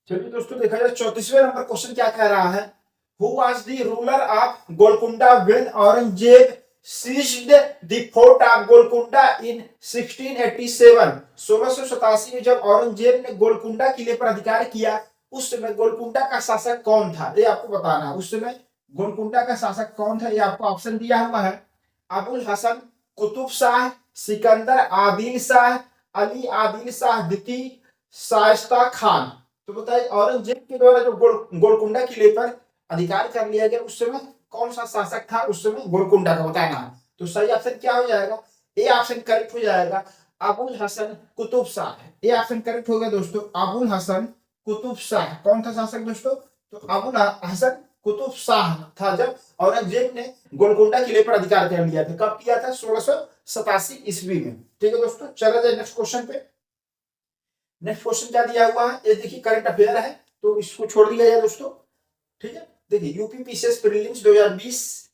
चलिए दोस्तों, देखा जाए 34वें नंबर क्वेश्चन क्या कह रहा है। Who was the ruler of Golconda when Aurangzeb seized the fort of Golconda in 1687। 1687 में जब औरंगजेब ने गोलकुंडा किले पर अधिकार किया, उस समय गोलकुंडा का शासक कौन था, ये आपको बताना है। उस समय गोलकुंडा का शासक कौन था, ये आपको ऑप्शन दिया हुआ है। अबुल हसन, कुतुब शाह, सिकंदर आदिल शाह, अली आदिल शाह द्वितीय, शाइस्ता खान। तो बताइए, औरंगजेब के द्वारा जो गोलकुंडा किले पर अधिकार कर लिया गया, उस समय कौन सा शासक था उस समय गोलकुंडा का, बताना है। तो सही ऑप्शन क्या हो जाएगा, ए ऑप्शन करेक्ट हो जाएगा, Abul Hasan Qutub Shah. A option correct हो गया दोस्तों, अबुल हसन कुतुब शाह। कौन था शासक दोस्तों, तो अबुल हसन कुतुब शाह था जब औरंगजेब ने गोलकुंडा किले पर अधिकार कर लिया था। कब किया था, 1687 ईस्वी में। ठीक है दोस्तों, चला जाए नेक्स्ट क्वेश्चन पे। नेक्स्ट क्वेश्चन क्या दिया हुआ है, ये देखिए करंट अफेयर है, तो इसको छोड़ दिया जाए दोस्तों। ठीक है, देखिए यूपी पीसीएस प्रीलिम्स 2020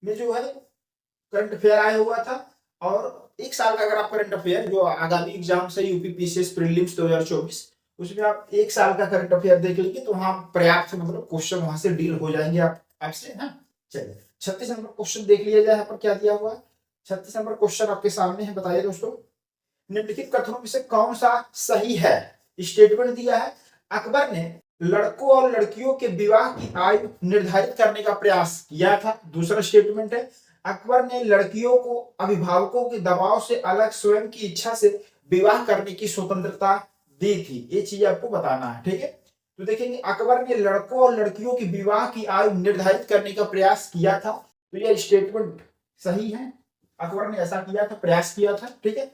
में जो है करंट अफेयर आया हुआ था, और एक साल का अगर आप करंट अफेयर जो आगामी एग्जाम से यूपी पीसीएस प्रीलिम्स 2024, उसमें आप एक साल का करंट अफेयर देख लीजिए, तो वहां पर्याप्त मतलब क्वेश्चन वहां से डील हो जाएंगे आप आपसे ना। चलिए 36 नंबर क्वेश्चन देख लिया जाए, यहाँ पर क्या दिया हुआ है। 36 नंबर क्वेश्चन आपके सामने है, बताइए दोस्तों, निम्नलिखित कथनों में से कौन सा सही है। स्टेटमेंट दिया है, अकबर ने लड़कों और लड़कियों के विवाह की आयु निर्धारित करने का प्रयास किया था। दूसरा स्टेटमेंट है, अकबर ने लड़कियों को अभिभावकों के दबाव से अलग स्वयं की इच्छा से विवाह करने की स्वतंत्रता दी थी। ये चीज आपको बताना है। ठीक है, तो देखेंगे अकबर ने लड़कों और लड़कियों की विवाह की आयु निर्धारित करने का प्रयास किया था, तो यह स्टेटमेंट सही है। अकबर ने ऐसा किया था, प्रयास किया था। ठीक है,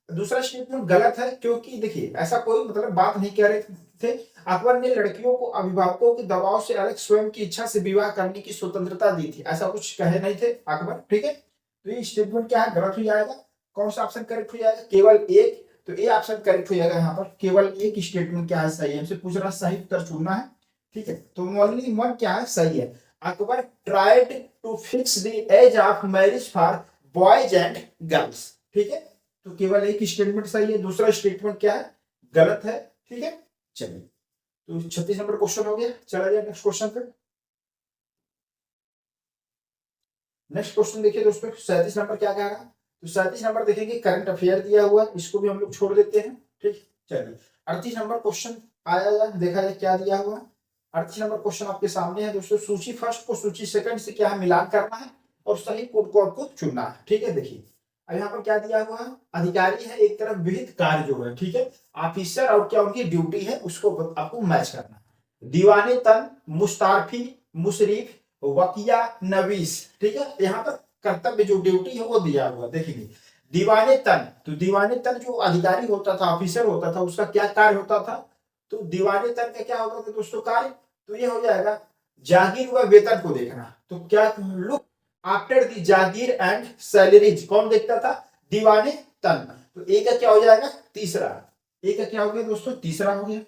दूसरा स्टेटमेंट गलत है, क्योंकि देखिए ऐसा कोई मतलब बात नहीं कह रहे थे। अकबर ने लड़कियों को अभिभावकों के दबाव से अलग स्वयं की इच्छा से विवाह करने की स्वतंत्रता दी थी, ऐसा कुछ कहे नहीं थे अकबर। ठीक है, तो ये स्टेटमेंट क्या है, गलत हो जाएगा। कौन सा ऑप्शन करेक्ट हो जाएगा, केवल एक। तो ये ऑप्शन करेक्ट हो जाएगा, यहाँ पर केवल एक स्टेटमेंट क्या है सही है, हमसे पूछ रहा सही उत्तर चुनना है। ठीक है, तो ओनली वन क्या है सही है। Akbar tried to fix the age of marriage for boys and girls. ठीक है, तो केवल एक स्टेटमेंट सही है, दूसरा स्टेटमेंट क्या है, गलत है। ठीक है, चलिए, तो 36 नंबर क्वेश्चन हो गया। चला जाए नेक्स्ट क्वेश्चन पे। नेक्स्ट क्वेश्चन देखिए दोस्तों, 37 नंबर क्या कह रहा है। तो 37 नंबर देखेंगे, करंट अफेयर दिया हुआ है, इसको भी हम लोग छोड़ देते हैं। ठीक, चलिए 38 नंबर क्वेश्चन आया, देखा जाए क्या दिया हुआ है। 38 नंबर क्वेश्चन आपके सामने है दोस्तों, सूची फर्स्ट को सूची सेकंड से क्या है मिलान करना है, और सही कोड को आपको चुनना है। ठीक है, देखिए अब यहाँ पर क्या दिया हुआ है, अधिकारी है एक तरफ, विहित कार्य जो है, ठीक है, ऑफिसर और क्या उनकी ड्यूटी है, उसको आपको मैच करना है। दीवाने तन, मुस्तारफी, मुशरीफ, वकिया, नवीस। ठीक है, यहाँ पर कर्तव्य जो ड्यूटी है वो दिया हुआ, देखिए दीवाने तन। तो दीवाने तन जो अधिकारी होता था, ऑफिसर होता था, उसका क्या कार्य होता था, तो दीवाने तन का क्या होता था दोस्तों कार्य, तो ये हो जाएगा जागीर व वेतन को देखना। तो क्या, look after the Jagir and salaries, कौन देखता था, दीवाने तन। तो ए का क्या हो जाएगा, तीसरा। ए का क्या हो गया दोस्तों, तीसरा हो गया।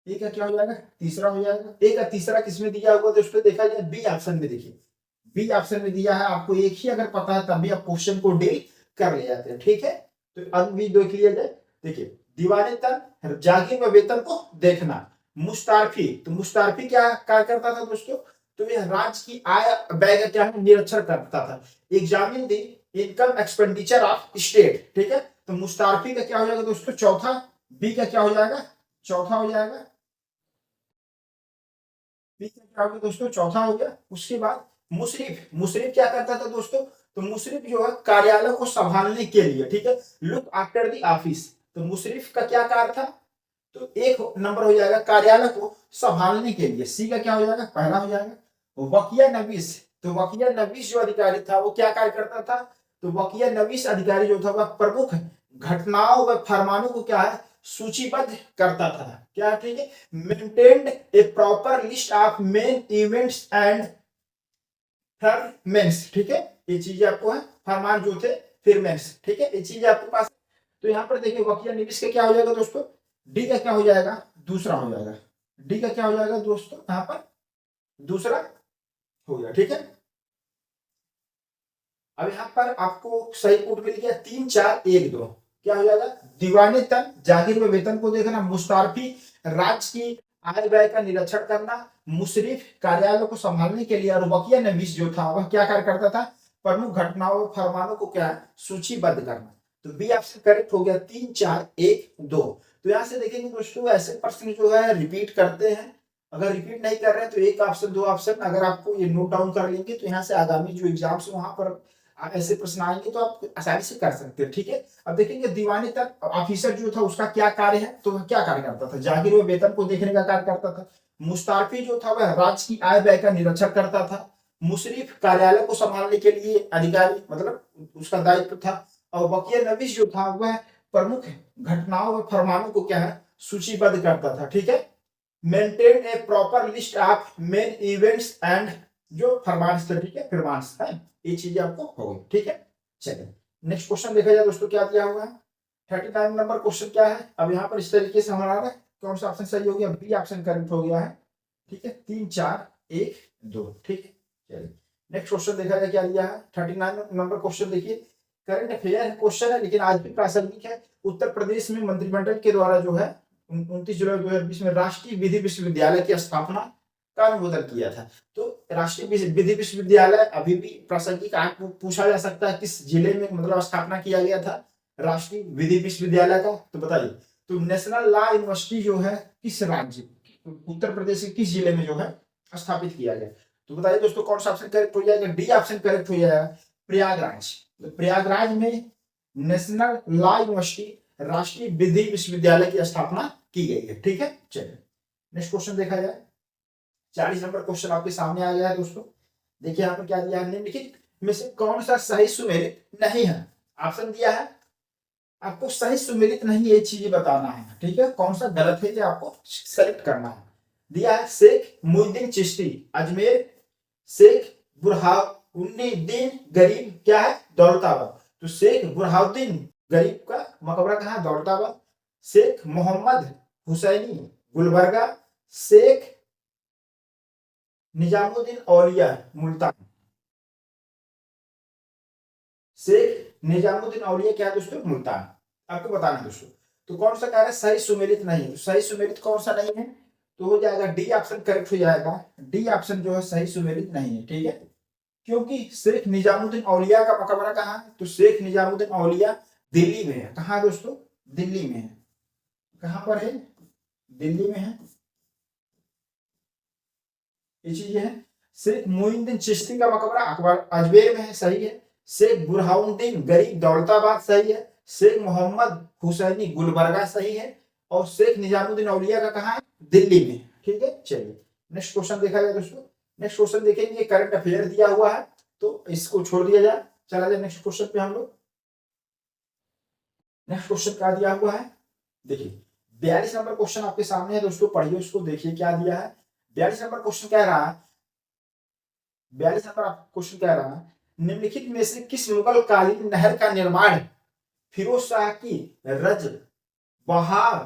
ए का क्या हो जाएगा, तीसरा हो जाएगा। ए का तीसरा किसमें दिया हुआ दोस्तों, देखा जाए बी ऑप्शन में। देखिए बी ऑप्शन में दिया है, आपको एक ही अगर पता है तब भी आप क्वेश्चन को डील कर ले जाते हैं। ठीक है, तो अब भी देख लिया जाए। देखिए दीवाने तन, जागीर व वेतन को देखना। मुस्तारफी, तो मुस्तारफी क्या कार्य करता था दोस्तों, तो यह राज्य की आय व्यय का क्या है निरीक्षण करता था। Examine the income expenditure of state. ठीक है, तो मुस्तारफी का क्या हो जाएगा दोस्तों, चौथा। बी का क्या हो जाएगा, चौथा हो जाएगा। बी का क्या हो गया दोस्तों, चौथा हो गया। उसके बाद मुशरीफ, मुशरीफ क्या करता था दोस्तों, तो मुशरीफ जो है कार्यालय को संभालने के लिए, ठीक है, लुक आफ्टर द ऑफिस। तो मुशरीफ का क्या कार्य था, तो एक नंबर हो जाएगा कार्यालय को संभालने के लिए। सी का क्या हो जाएगा, पहला हो जाएगा। वकिया नवीस, तो वकिया नवीस जो अधिकारी था वो क्या कार्य करता था, तो वकिया नवीस अधिकारी जो था वह प्रमुख घटनाओं व फरमानों को क्या है सूचीबद्ध करता था। क्या, ठीक है, maintained a proper list of main events and firmans. ठीक है, ये चीज आपको है, फरमान जो थे फिर मेंस। ठीक है, ये चीज आपके पास। तो यहाँ पर देखिए वकिया निविश का क्या हो जाएगा दोस्तों, डी का क्या हो जाएगा, दूसरा हो जाएगा। डी का क्या हो जाएगा दोस्तों, यहाँ पर दूसरा हो गया। ठीक है, अब यहाँ पर आपको सही कोड मिल गया 3 4 1 2। क्या हो जाएगा, दीवाने तन, जागीर में वेतन को देखना, मुस्तारफी राज्य की आय व्यय का निरीक्षण करना, मुशर्रिफ कार्यालय को संभालने के लिए, और वकीय नवीस जो था वह क्या कार्य करता था, प्रमुख घटनाओं और फरमानों को क्या सूचीबद्ध करना। तो बी ऑप्शन करेक्ट हो गया, 3 4 1 2। तो यहाँ से देखेंगे दोस्तों ऐसे प्रश्न जो है रिपीट करते हैं, अगर रिपीट नहीं कर रहे हैं तो एक ऑप्शन 2 ऑप्शन अगर आपको ये नोट डाउन कर लेंगे तो यहाँ से आगामी जो एग्जाम्स वहां पर ऐसे प्रश्न आएंगे तो आप आसानी से कर सकते हैं। ठीक है, अब देखेंगे दीवानी तक ऑफिसर जो था उसका क्या कार्य है, तो वह क्या कार्य करता था, जागीर व वेतन को देखने का कार्य करता था। मुस्ताफी जो था वह राज्य की आय व्यय का निरीक्षण करता था। मुशर्रिफ कार्यालय को संभालने के लिए अधिकारी मतलब उसका दायित्व था। और वकील नवीस जो था वह प्रमुख घटनाओं व फरमानों को क्या है सूचीबद्ध करता था। ठीक है, maintain A proper list of main events and जो फरमान्स थे, ठीक है फरमान्स है, ये चीजें आपको हो गई। ठीक है, चलिए नेक्स्ट क्वेश्चन देखा जाए दोस्तों क्या दिया हुआ है। 39 नंबर क्वेश्चन क्या है, अब यहाँ पर इस तरीके से हमारा कौन सा ऑप्शन सही हो गया, बी ऑप्शन करेक्ट हो गया है। ठीक है, 3 4 1 2। ठीक है, चलिए नेक्स्ट क्वेश्चन देखा जाए क्या दिया है। 39 नंबर क्वेश्चन देखिए, करंट अफेयर क्वेश्चन है लेकिन आज भी प्रासंगिक है। उत्तर प्रदेश में मंत्रिमंडल के द्वारा जो है 29 जुलाई 2020 में राष्ट्रीय विधि विश्वविद्यालय की स्थापना का अनुमोदन किया था। तो राष्ट्रीय विधि विश्वविद्यालय अभी भी प्रासंगिक आपको पूछा जा सकता है किस जिले में मतलब स्थापना किया गया था राष्ट्रीय विधि विश्वविद्यालय का, तो बताइए। तो नेशनल लॉ यूनिवर्सिटी जो है किस राज्य उत्तर प्रदेश के किस जिले में जो है स्थापित किया गया, तो बताइए दोस्तों कौन सा ऑप्शन करेक्ट हो जाएगा, डी ऑप्शन करेक्ट हो जाएगा, प्रयागराज। तो प्रयागराज में नेशनल लॉ यूनिवर्सिटी राष्ट्रीय विधि विश्वविद्यालय की स्थापना की गई है। ठीक है, चलिए नेक्स्ट क्वेश्चन देखा जाए। 40 नंबर क्वेश्चन आपके सामने आ गया है दोस्तों। देखिए यहाँ पर क्या दिया है, निम्नलिखित में से कौन सा सही सुमेलित नहीं है। ऑप्शन दिया है आपको सही सुमेलित नहीं ये चीजें बताना है। ठीक है, कौन सा गलत है ये आपको सेलेक्ट करना है। दिया है शेख मुहिउद्दीन चिश्ती अजमेर, शेख बुरहानुद्दीन गरीब क्या है दौलताबाद। तो शेख बुरहानुद्दीन गरीब का मकबरा कहाँ है दौलताबाद। शेख मोहम्मद हुसैनी गुलबर्गा, शेख निजामुद्दीन औलिया मुल्तान। शेख निजामुद्दीन औलिया क्या है दोस्तों मुल्तान, आपको बताना है दोस्तों। तो कौन सा कह रहा है सही सुमेलित नहीं, तो सही सुमेलित कौन सा नहीं है, तो हो जाएगा डी ऑप्शन करेक्ट हो जाएगा। डी ऑप्शन जो है सही सुमेलित नहीं है। ठीक है, क्योंकि शेख निजामुद्दीन औलिया का मकबरा कहाँ है, तो शेख निजामुद्दीन औलिया दिल्ली में है। कहाँ है दोस्तों, दिल्ली में है। कहाँ पर है, दिल्ली में है, ये चीज है। शेख मुइनुद्दीन चिश्ती का मकबरा अकबर अजमेर में है, सही है। शेख बुरहानुद्दीन गरीब दौलताबाद सही है। शेख मोहम्मद हुसैनी गुलबर्गा सही है। और शेख निजामुद्दीन औलिया का कहाँ है, दिल्ली में। ठीक है, चलिए नेक्स्ट क्वेश्चन देखा जाए दोस्तों। नेक्स्ट क्वेश्चन देखेंगे करंट अफेयर दिया हुआ है तो इसको छोड़ दिया जाए, चला जाए नेक्स्ट क्वेश्चन पे हम लोग। नेक्स्ट क्वेश्चन क्या दिया हुआ है, देखिए 42 नंबर क्वेश्चन आपके सामने है दोस्तों, पढ़िए उसको, देखिए क्या दिया है। 42 नंबर क्वेश्चन कह रहा है, 42 नंबर क्वेश्चन कह रहा है निम्नलिखित में से किस मुगल कालीन नहर का निर्माण फिरोज शाह की रज बहाव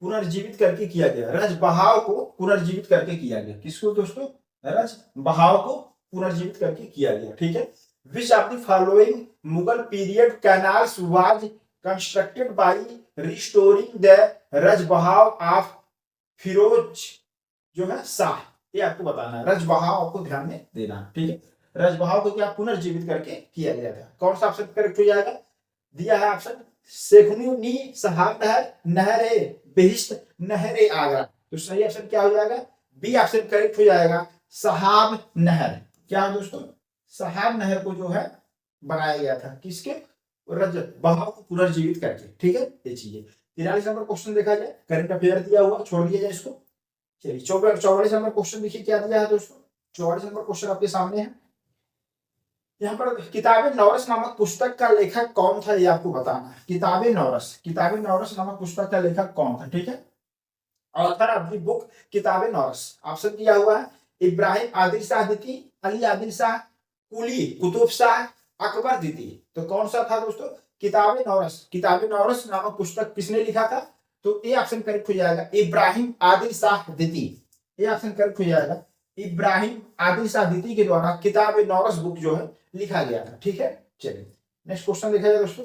पुनर्जीवित करके किया गया। रज बहाव को पुनर्जीवित करके किया गया, किसको दोस्तों, रज बहाव को पुनर्जीवित करके किया गया। ठीक है, which of the following Mughal period canals was constructed by restoring the रज बहाव ऑफ फिरोज जो है शाह, ये आपको बताना है। रज बहाव को ध्यान में देना है। ठीक है, रज बहाव को क्या पुनर्जीवित करके किया गया था। कौन सा ऑप्शन करेक्ट हो जाएगा, दिया है ऑप्शन शेखुनी सहाब नहर, नहर बेहिश्त, नहर आगरा। तो सही ऑप्शन क्या हो जाएगा, बी ऑप्शन करेक्ट हो जाएगा, सहाब नहर। क्या है दोस्तों, सहाब नहर को जो है बनाया गया था किसके, रज बहाव को पुनर्जीवित करके। ठीक है, ये चीजें। 43 नंबर क्वेश्चन देखा जाए, करंट अफेयर दिया हुआ, छोड़ दिया जाए इसको। चलिए 44 नंबर क्वेश्चन देखिए क्या दिया है दोस्तों। 44 नंबर क्वेश्चन आपके सामने है। यहाँ पर किताबे नौरस नामक पुस्तक का लेखक कौन था, ये आपको बताना है। किताबे नौरस नामक पुस्तक का लेखक कौन था। ठीक है, ऑथर ऑफ द बुक किताबे नौरस, ऑप्शन दिया हुआ है इब्राहिम आदिल शाह द्वितीय, अली आदिल शाह, कुली कुतुब शाह, अकबर द्वितीय। तो कौन सा था दोस्तों, किताबे नौरस नामक पुस्तक किसने लिखा था, तो ए ऑप्शन करेक्ट हो जाएगा, इब्राहिम आदिल शाह द्वितीय। ए ऑप्शन करेक्ट हो जाएगा, इब्राहिम आदिल शाह द्वितीय के द्वारा किताब नौरस बुक जो है लिखा गया था। ठीक है, चलिए नेक्स्ट क्वेश्चन देखा जाए दोस्तों।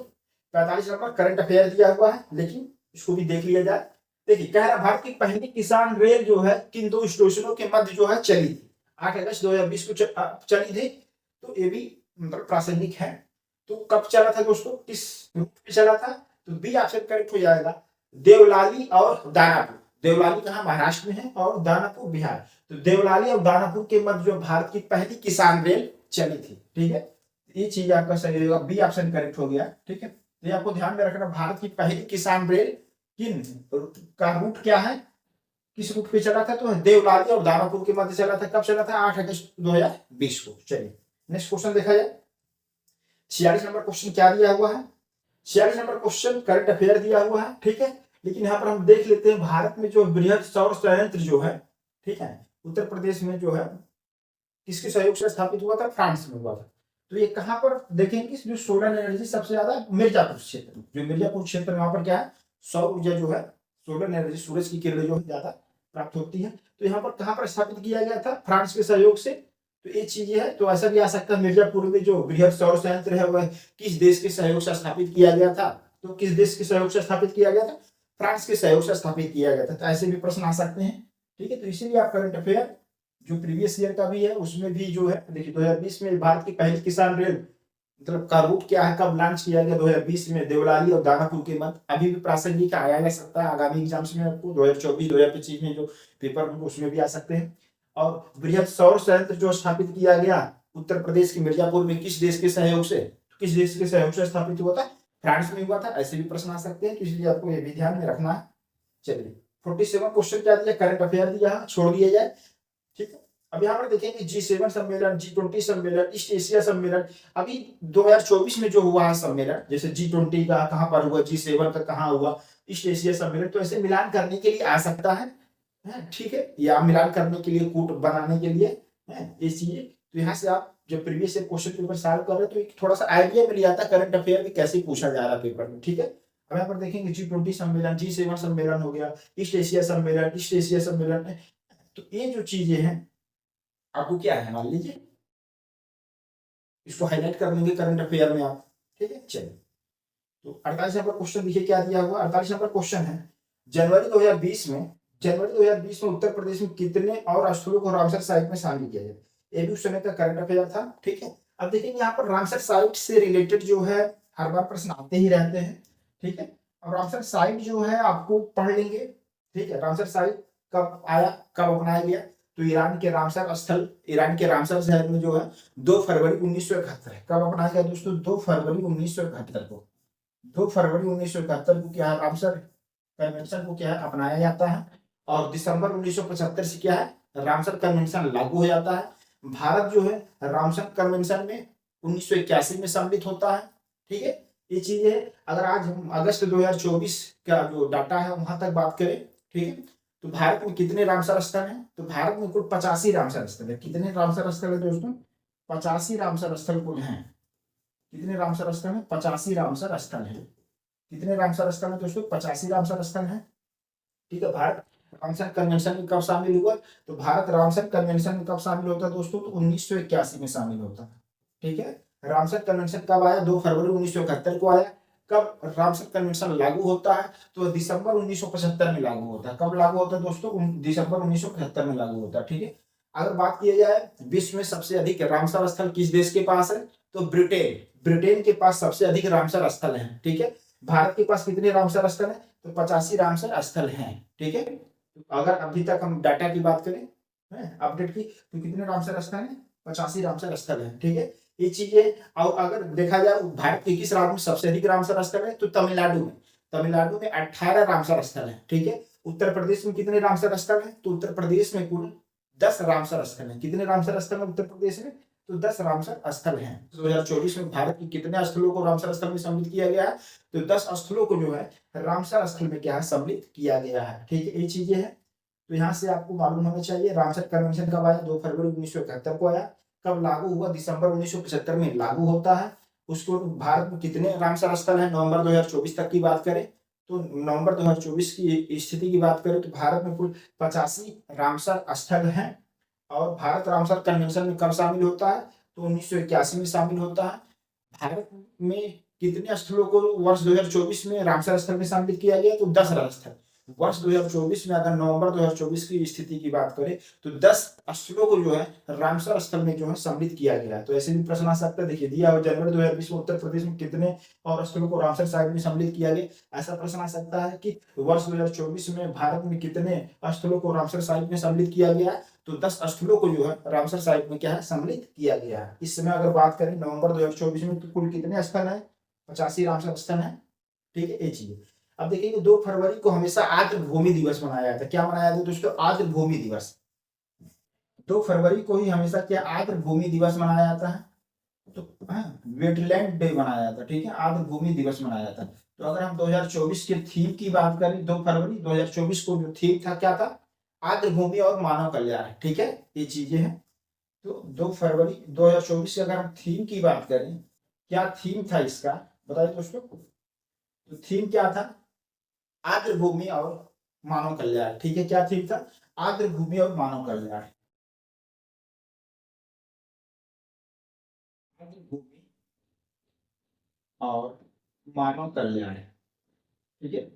45 नंबर करंट अफेयर दिया हुआ है, लेकिन इसको भी देख लिया जाए। देखिए कह रहा भारत की पहली किसान रेल जो है किन दो स्टेशनों के मध्य जो है चली थी, 8 अगस्त 2020 को चली थी। तो ये भी मतलब प्रासंगिक है। तो कब चला था दोस्तों, किस रूट पे चला था, तो बी ऑप्शन करेक्ट हो जाएगा। देवलाली और दानापुर, देवलाली कहाँ महाराष्ट्र में है और दानापुर बिहार। तो देवलाली और दानापुर के मध्य जो भारत की पहली किसान रेल चली थी, ठीक है। ये चीज आपका सही होगा, बी ऑप्शन करेक्ट हो गया, ठीक है। तो ये आपको ध्यान में रखना, भारत की पहली किसान रेल किन का रूट क्या है, किस रूट पे चला था, तो देवलाली और दानापुर के मध्य चला था। कब चला था, 8 अगस्त 2020 को। चलिए नेक्स्ट क्वेश्चन देखा जाए। 46 नंबर क्वेश्चन क्या दिया हुआ है, 46 नंबर क्वेश्चन करंट अफेयर दिया हुआ है, ठीक है। लेकिन यहाँ पर हम देख लेते हैं भारत में जो बृहद सौर संयंत्र जो है, ठीक है, उत्तर प्रदेश में जो है किसके सहयोग से स्थापित हुआ था, फ्रांस में हुआ था। तो ये कहाँ पर देखेंगे, जो सोलर एनर्जी सबसे ज्यादा मिर्जापुर क्षेत्र, जो मिर्जापुर क्षेत्र में वहां पर क्या है, सौर ऊर्जा जो है, सोलर एनर्जी, सूरज की किरणें जो है ज्यादा प्राप्त होती है। तो यहाँ पर कहाँ पर स्थापित किया गया था, फ्रांस के सहयोग से। तो ये चीजें है, तो ऐसा भी आ सकता है मिर्जापुर में जो बृहद सौर संयंत्र है वह किस देश के सहयोग से स्थापित किया गया था, तो किस देश के सहयोग से स्थापित किया गया था, फ्रांस के सहयोग से स्थापित किया गया था। तो ऐसे भी प्रश्न आ सकते हैं, ठीक है। तो इसीलिए आप करंट अफेयर जो प्रीवियस ईयर का भी है उसमें भी जो है देखिए 2020 में भारत की पहली किसान रेल मतलब का रूट क्या है, कब लॉन्च किया गया, 2020 में देवलाली और दानापुर के मध्य। अभी भी प्रासंगिक आया जा सकता है आगामी एग्जाम्स में, आपको 2024 2025 में जो पेपर होंगे उसमें भी आ सकते हैं। और बृहद सौर संयंत्र जो स्थापित किया गया उत्तर प्रदेश के मिर्जापुर में किस देश के सहयोग से, किस देश के सहयोग से स्थापित हुआ था, फ्रांस में हुआ था। ऐसे भी प्रश्न आ सकते हैं, तो इसलिए आपको ये भी ध्यान में रखना है। चलिए 47 क्वेश्चन क्या दिया, करंट अफेयर दिया, छोड़ दिया जाए, ठीक है। अब यहाँ पर देखेंगे G7 सम्मेलन, G20 सम्मेलन, ईस्ट एशिया सम्मेलन। अभी 2024 में जो हुआ है सम्मेलन, जैसे G20 का कहाँ पर हुआ, G7 का कहाँ हुआ, ईस्ट एशिया सम्मेलन, तो ऐसे मिलान करने के लिए आ सकता है, ठीक है, या मिलान करने के लिए, कूट बनाने के लिए है ये चीजें। तो यहाँ से आप जब प्रीवियस क्वेश्चन पेपर सॉल्व कर रहे हो तो एक थोड़ा सा आइडिया मिल जाता है करंट अफेयर भी कैसे पूछा जा रहा है पेपर में, ठीक है। अब यहाँ पर देखेंगे G20 सम्मेलन, G7 सम्मेलन हो गया, ईस्ट एशिया सम्मेलन, ईस्ट एशिया सम्मेलन। तो ये जो चीजें हैं आपको क्या है, मान लीजिए इसको हाईलाइट कर लेंगे करंट अफेयर में आप, ठीक है। चलिए तो 48 नंबर क्वेश्चन देखिए क्या दिया हुआ। 48 नंबर क्वेश्चन है, जनवरी 2020 में उत्तर प्रदेश में कितने और स्थलों को रामसर साइट में शामिल किया जाए। ये भी उस समय का करंट अफेयर था, ठीक है। अब देखेंगे यहाँ पर रामसर साइट से रिलेटेड जो है हर बार प्रश्न आते ही रहते हैं, ठीक है। और रामसर साइट जो है आपको पढ़ लेंगे, ठीक है। रामसर साइट कब आया, कब अपनाया गया, तो ईरान के रामसर स्थल, ईरान के रामसर शहर में जो है 2 फरवरी 1971 है। कब अपनाया गया दोस्तों, 2 फरवरी 1971 को। 2 फरवरी 1971 को क्या है, रामसर कन्वेंशन को क्या है अपनाया जाता है। और दिसंबर 1975 से क्या है, रामसर कन्वेंशन लागू हो जाता है। भारत जो है रामसर कन्वेंशन में 1981 में सम्मिलित होता है, ठीक है। ये चीजें अगर आज हम अगस्त 2024 का जो डाटा है वहां तक बात करें, ठीक है, तो भारत में कितने रामसर स्थल हैं, तो भारत में कुल 85 रामसर स्थल है। कितने रामसर स्थल है दोस्तों, 85 रामसर स्थल कुल हैं। कितने रामसर स्थल है, 85 रामसर स्थल है। कितने रामसर स्थल है दोस्तों, 85 रामसर स्थल है, ठीक है। भारत रामसर कन्वेंशन में कब शामिल हुआ, तो भारत रामसर कन्वेंशन में कब शामिल होता है दोस्तों, तो 1981 में शामिल होता है, ठीक है। रामसर कन्वेंशन कब आया, 2 फरवरी 1971 को आया। कब रामसर कन्वेंशन लागू होता है, तो दिसंबर 1975 में लागू होता है। कब लागू होता है दोस्तों, दिसंबर 1975 में लागू होता है, ठीक है। अगर बात की जाए विश्व में सबसे अधिक रामसर स्थल किस देश के पास है, तो ब्रिटेन के पास सबसे अधिक रामसर स्थल है, ठीक है। भारत के पास कितने रामसर स्थल है, तो 85 रामसर स्थल हैं, ठीक है। अगर अभी तक हम डाटा की बात करें अपडेट की, तो कितने रामसर स्थल है, 85 रामसर स्थल है, ठीक है। ये चीजें और अगर देखा जाए भारत के किस राज्य में सबसे अधिक रामसर स्थल है, तो तमिलनाडु में 18 रामसर स्थल है, ठीक है। उत्तर प्रदेश में कितने रामसर स्थल है, तो उत्तर प्रदेश में कुल 10 रामसर स्थल है। कितने रामसर स्थल है उत्तर प्रदेश में, तो 10 रामसर स्थल हैं। 2024 में भारत के कितने स्थलों को रामसर स्थल में सम्मिलित किया गया है, तो 10 स्थलों को जो है रामसर स्थल में क्या है सम्मिलित किया गया है, ठीक है। ये चीजें हैं, तो यहाँ से आपको मालूम होना चाहिए रामसर कन्वेंशन कब आया, 2 फरवरी 1971 को आया। कब लागू हुआ, दिसंबर 1975 में लागू होता है। उसको भारत में कितने रामसर स्थल है, नवंबर 2024 तक की बात करें, तो नवंबर 2024 की स्थिति की बात करें तो भारत में कुल 85 रामसर स्थल हैं। और भारत रामसर कन्वेंशन में कब शामिल होता है, तो 1981 में शामिल होता है। भारत में कितने स्थलों को वर्ष 2024 में रामसर स्थल में शामिल किया गया, तो 10 स्थल। वर्ष 2024 में अगर नवंबर 2024 की स्थिति की बात करें तो 10 स्थलों को जो है रामसर स्थल में जो है सम्मिलित किया गया है। तो ऐसे भी प्रश्न आ सकता है। देखिए दिया हुआ जनवरी 2020 में उत्तर प्रदेश में कितने और स्थलों को रामसर साइट में सम्मिलित किया गया। ऐसा प्रश्न आ सकता है कि वर्ष 2024 में भारत में कितने स्थलों को रामसर साइट में सम्मिलित किया गया है। तो 10 स्थलों को जो है रामसर साइट में क्या है सम्मिलित किया गया है। इस समय अगर बात करें नवंबर 2024 में तो कुल कितने स्थल है, 85 रामसर स्थल है। ठीक है, ये चीज। अब देखिए 2 फरवरी को हमेशा आर्द्र भूमि दिवस मनाया जाता है। क्या मनाया जाता है दोस्तों, आर्द्र भूमि दिवस। 2 फरवरी को ही हमेशा क्या आर्द्र भूमि दिवस मनाया जाता है। तो वेटलैंड डे मनाया जाता है। ठीक है, आर्द्र भूमि दिवस मनाया जाता है। तो अगर हम 2024 के थीम की बात करें, 2 फरवरी 2024 को जो थीम था क्या था, आर्द्र भूमि और मानव कल्याण। ठीक है, ये चीजें हैं। तो 2 फरवरी 2024 की अगर हम थीम की बात करें, क्या थीम था इसका बताइए दोस्तों। तो थीम क्या था, आर्द्र भूमि और मानव कल्याण। ठीक है, क्या थीम था, आर्द्र भूमि और मानव कल्याण। आर्द्र भूमि और मानव कल्याण। ठीक है,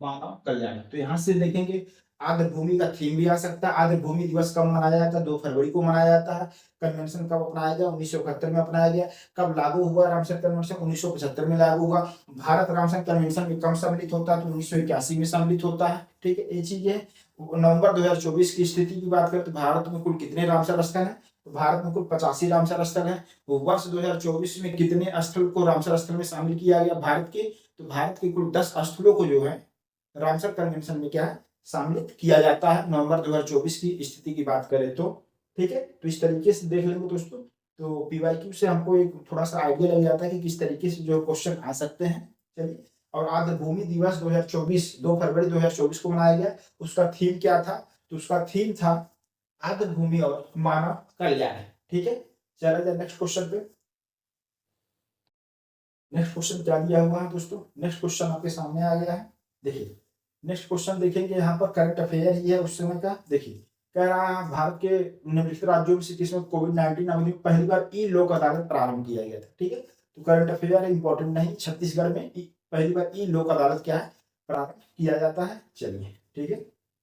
मानव कल्याण। तो यहाँ से देखेंगे आर्द्र भूमि का थीम भी आ सकता है। आर्द्र भूमि दिवस कब मनाया जाता है, 2 फरवरी को मनाया जाता है। कन्वेंशन कब अपनाया गया, 1971 में अपनाया गया। कब लागू हुआ रामसर कन्वेंशन, 1975 में लागू हुआ। भारत रामसर कन्वेंशन में कब सम्मिलित होता है, तो 1981 में सम्मिलित होता है। ठीक है, ये चीज है। नवंबर 2024 की स्थिति की बात करें तो भारत में कुल कितने रामसर स्थल है, तो भारत में कुल 85 रामसर स्थल है। वर्ष 2024 में कितने स्थल को रामसर स्थल में शामिल किया गया भारत के, तो भारत के कुल 10 स्थलों को जो है रामसर कन्वेंशन में क्या है शामिल किया जाता है। नवंबर 2024 की स्थिति की बात करें तो। ठीक है, तो इस तरीके से देख लेंगे दोस्तों। तो पीवाईक्यू से हमको एक थोड़ा सा आइडिया लग जाता है कि किस तरीके से जो क्वेश्चन आ सकते हैं। चलिए, और आर्द्र भूमि दिवस 2024 2 फरवरी 2024 को मनाया गया। उसका थीम क्या था, तो उसका थीम था आर्द्र भूमि और मानव कल्याण। ठीक है, चला जाए नेक्स्ट क्वेश्चन पे। नेक्स्ट क्वेश्चन क्या दिया हुआ है दोस्तों, नेक्स्ट क्वेश्चन आपके सामने आ गया है। देखिए नेक्स्ट क्वेश्चन देखेंगे, यहाँ पर करंट अफेयर ही है उस समय का। देखिए कह रहा है भारत के निम्नलिखित राज्यों में से किसमें कोविड-19 अवधि में पहली बार ई लोक अदालत प्रारंभ किया गया था। ठीक है, तो करंट अफेयर है, इंपॉर्टेंट नहीं। छत्तीसगढ़ में पहली बार ई लोक अदालत क्या है प्रारंभ किया जाता है। चलिए ठीक है,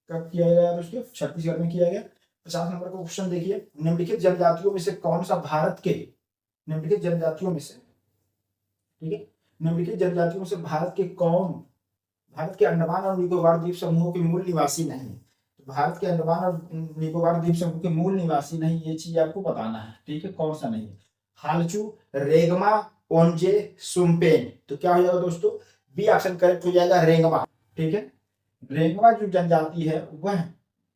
कब किया गया दोस्तों, छत्तीसगढ़ में किया गया। 50 नंबर का क्वेश्चन देखिए, निम्नलिखित जनजातियों में से कौन सा भारत के निम्नलिखित जनजातियों में से, ठीक है, निम्नलिखित जनजातियों से भारत के अंडमान और निकोबार द्वीप समूह के मूल निवासी नहीं। तो भारत के अंडमान और निकोबार द्वीप समूह के मूल निवासी नहीं, ये चीज आपको बताना है। ठीक है, कौन सा नहीं है, हालचू, रेगमा, ओंजे, सुम्पेन। तो क्या हो जाएगा दोस्तों, बी ऑप्शन करेक्ट हो जाएगा, रेंगमा। ठीक है, रेंगमा जो जनजाति है वह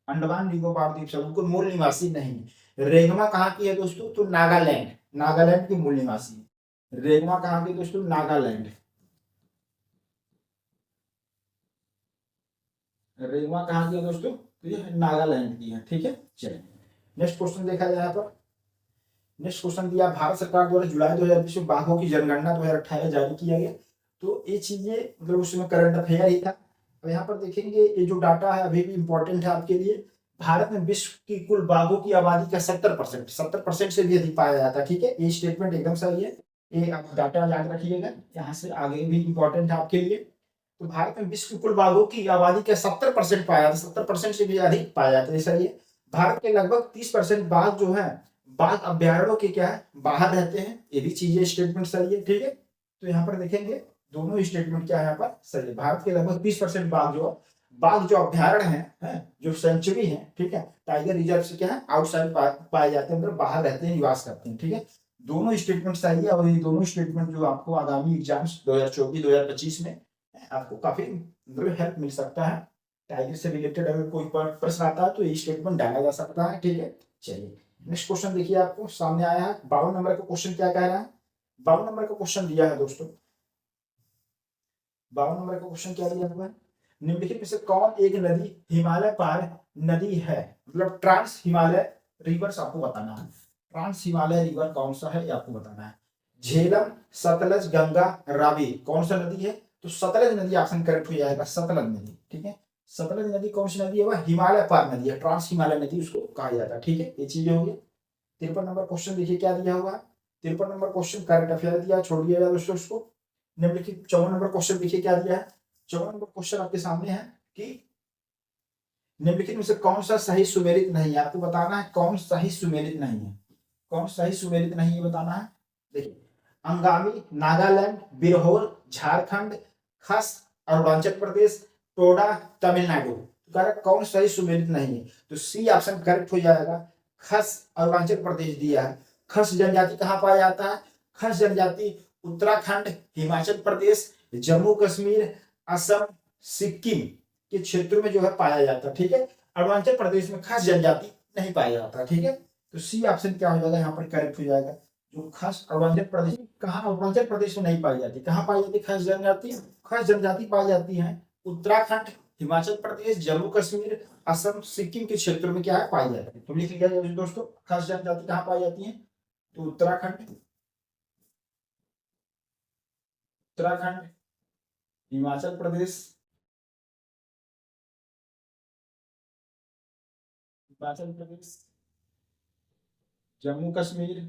अंडमान निकोबार द्वीप समूह के मूल निवासी नहीं। रेंगमा कहाँ की है दोस्तों, तो नागालैंड, नागालैंड के मूल निवासी। रेंगमा कहाँ की दोस्तों, नागालैंड। रेगमा कहाँ की है दोस्तों, तो ये नागालैंड की है। ठीक है, चलिए नेक्स्ट क्वेश्चन देखा जाए यहाँ पर। नेक्स्ट क्वेश्चन दिया, भारत सरकार द्वारा जुलाई 2020 में बाघों की जनगणना 2018 जारी किया गया। तो ये चीजें मतलब उस समय करंट अफेयर ही था। अब यहाँ पर देखेंगे ये जो डाटा है अभी भी इंपॉर्टेंट है आपके लिए। भारत में विश्व की कुल बाघों की आबादी का 70% से भी अधिक पाया जाता है। ठीक है, ये स्टेटमेंट एकदम सही है, ये आप डाटा याद रखिएगा, यहाँ से आगे भी इंपॉर्टेंट है आपके लिए। तो भारत में विश्व की कुल बाघों की आबादी का 70% पाया जाता है, 70% से भी अधिक पाया जाता है। सही है, भारत के लगभग 30% बाघ जो है बाघ अभ्यारण्यों के क्या है बाहर रहते हैं। ये भी चीजें स्टेटमेंट सही है। ठीक है, तो यहाँ पर देखेंगे दोनों स्टेटमेंट क्या है यहाँ पर सही है। भारत के लगभग 30% बाघ जो अभ्यारण्य है, जो सेंचुरी है, ठीक है, टाइगर रिजर्व से क्या है आउटसाइड पाए जाते हैं, मतलब बाहर रहते हैं, निवास करते हैं। ठीक है, दोनों स्टेटमेंट सही है। और ये दोनों स्टेटमेंट जो आपको आगामी एग्जाम्स 2024-2025 में आपको काफी हेल्प मिल सकता है। टाइगर से रिलेटेड अगर कोई प्रश्न आता है तो ये स्टेटमेंट डाला जा सकता है। ठीक है, चलिए नेक्स्ट क्वेश्चन देखिए, आपको सामने आया है 52 नंबर का क्वेश्चन। क्या कह रहा है, 52 नंबर का क्वेश्चन दिया है दोस्तों। 52 नंबर का क्वेश्चन क्या दिया हुआ है, निम्नलिखित में से कौन एक नदी हिमालय पार नदी है, मतलब ट्रांस हिमालय रिवर्स आपको बताना है। ट्रांस हिमालय रिवर कौन सा है ये आपको बताना है। झेलम, सतलज, गंगा, रावी, कौन सा नदी है, तो सतलज नदी ऑप्शन करेक्ट हो जाएगा, सतलज नदी। ठीक है, सतलज नदी कौन सी नदी है, वह हिमालय पार नदी है, ट्रांस हिमालय नदी उसको कहा जाता है। ठीक है, ये चीजें हो गई। 53 नंबर क्वेश्चन देखिए क्या दिया हुआ है, 53 नंबर क्वेश्चन करंट अफेयर दिया, छोड़ दिया जाए दोस्तों उसको। निम्नलिखित 54 नंबर क्वेश्चन देखिए क्या दिया है। 54 नंबर क्वेश्चन आपके सामने है कि निम्नलिखित में से कौन सा सही सुमेलित नहीं है। आपको बताना है कौन सही सुमेलित नहीं है, कौन सही सुमेलित नहीं है बताना है। देखिए, अंगामी नागालैंड, बिरहोर झारखंड, खस अरुणाचल प्रदेश, टोडा तमिलनाडु। तो कह रहा है कौन सही सुमेलित नहीं है, तो सी ऑप्शन करेक्ट हो जाएगा। खस अरुणाचल प्रदेश दिया है। खस जनजाति कहाँ पाया जाता है? खस जनजाति उत्तराखंड, हिमाचल प्रदेश, जम्मू कश्मीर, असम, सिक्किम के क्षेत्रों में जो है पाया जाता है। ठीक है, अरुणाचल प्रदेश में खास जनजाति नहीं पाया जाता। ठीक है, तो सी ऑप्शन क्या हो जाएगा यहाँ पर करेक्ट हो जाएगा। जो खास अरुणाचल प्रदेश, कहाँ अरुणाचल प्रदेश में नहीं पाई जाती, कहाँ पाई जाती खास जनजाति? खास जनजाति पाई जाती है उत्तराखंड, हिमाचल प्रदेश, जम्मू कश्मीर, असम, सिक्किम के क्षेत्रों में क्या है पाई जाती है। तो लिख लिया जाए दोस्तों, खास जनजाति कहाँ पाई जाती है? तो उत्तराखंड, उत्तराखंड, हिमाचल प्रदेश, हिमाचल प्रदेश, जम्मू कश्मीर,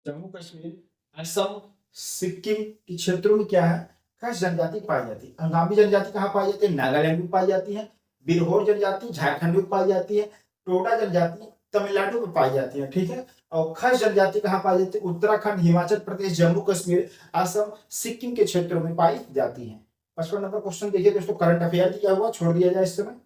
जम्मू कश्मीर, असम, सिक्किम के क्षेत्रों में क्या है खास जनजाति पाई जाती है। अंगामी जनजाति कहाँ पाई जाती है? नागालैंड में पाई जाती है। बिरहोर जनजाति झारखंड में पाई जाती है। टोडा जनजाति तमिलनाडु में पाई जाती है। ठीक है, और खास जनजाति कहाँ पाई जाती है? उत्तराखंड, हिमाचल प्रदेश, जम्मू कश्मीर, असम, सिक्किम के क्षेत्रों में पाई जाती है। 55 नंबर क्वेश्चन देखिए दोस्तों, करंट अफेयर दिया हुआ, छोड़ दिया जाए इस समय।